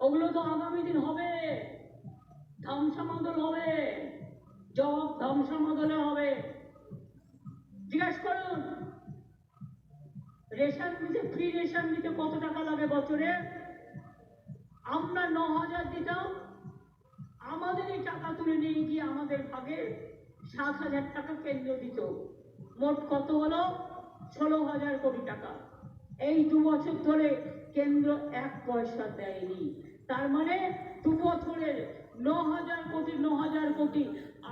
ওগুলো তো আগামী দিন হবে, ধ্বংসমদল হবে, জবাব ধ্বংসমদলে হবে। জিজ্ঞেস করুন রেশন দিতে, ফ্রি রেশন দিতে কত টাকা লাগে বছরে? আমরা 9,000 দিতাম, আমাদের এই টাকা তুলে নিয়ে গিয়ে আমাদের ভাগে 7,000 টাকা কেন্দ্র দিত। মোট কত হলো? 16,000 কোটি টাকা। এই 2 বছর ধরে কেন্দ্র 1 পয়সা দেয়নি। তার মানে 2 বছরের 9,000 কোটি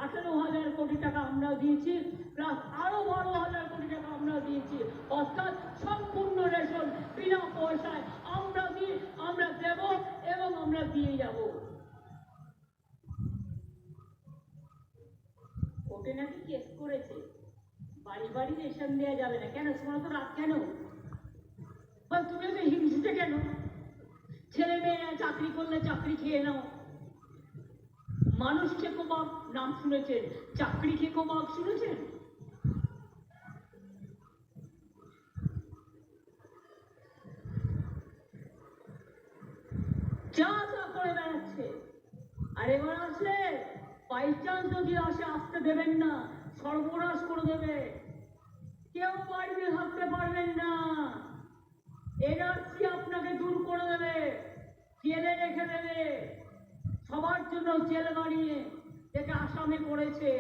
18,000 কোটি টাকা আমরা দিয়েছি, প্লাস আরো 12,000 কোটি টাকা আমরা দিয়েছি। অর্থাৎ সম্পূর্ণ রেশন বিনা পয়সায় আমরা দেব এবং আমরা দিয়ে যাব। কোর্টে নাকি কেস করেছে, বাড়ি বাড়ি রেশন দেওয়া যাবে না। কেন? শোনা তো রাত কেন? তুমি তো হিংসুটে কেন? ছেলে মেয়েরা চাকরি করলে চাকরি খেয়ে নাও। মানুষ খেকো বাঘ নাম শুনেছেন, চাকরি খেকো বাঘ শুনেছেন? যা যা করে বেড়াচ্ছে। আর এবার আসলে বাই চান্স যদি আসে, আসতে দেবেন না, সর্বনাশ করে দেবে। কেউ বাড়িতে থাকতে পারবেন না। এনআরসি আপনাকে দূর করে দেবে, জেলে রেখে দেবে। সবার জন্য জেল বানিয়ে যেটা আসামে করেছে,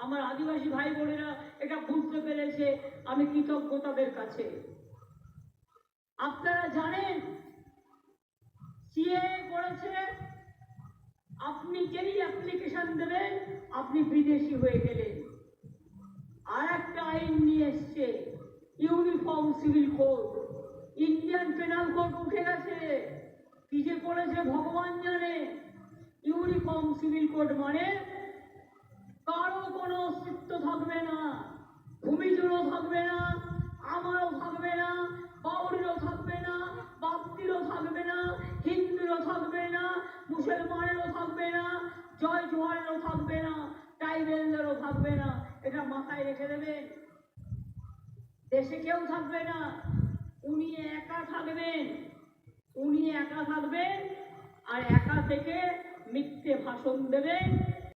আমার আদিবাসী ভাই বোনেরা এটা বুঝতে পেরেছে, আমি কৃতজ্ঞ তাদের কাছে। আপনারা জানেন সিএ করেছে, আপনি যেই অ্যাপ্লিকেশন দেবেন আপনি বিদেশি হয়ে গেলেন। আর একটা আইন নিয়ে এসছে, uniform civil code. Indian penal code উঠে গেছে, কি যে করেছে ভগবান জানে। ইউনিফর্ম সিভিল কোড মানে কারো কোনো অস্তিত্ব থাকবে না, ভূমিজুরও থাকবে না, আমারও থাকবে না, বাউরিরও থাকবে না, বাপ্তিরও থাকবে না, হিন্দুরও থাকবে না, মুসলমানেরও থাকবে না, জয় জোহারেরও থাকবে না, ট্রাইবেলদেরও থাকবে না। এটা মাথায় রেখে দেবেন। দেশে কেউ থাকবে না, উনি একা থাকবেন। উনি একা থাকবেন আর একা থেকে মিথ্যে ভাষণ দেবেন,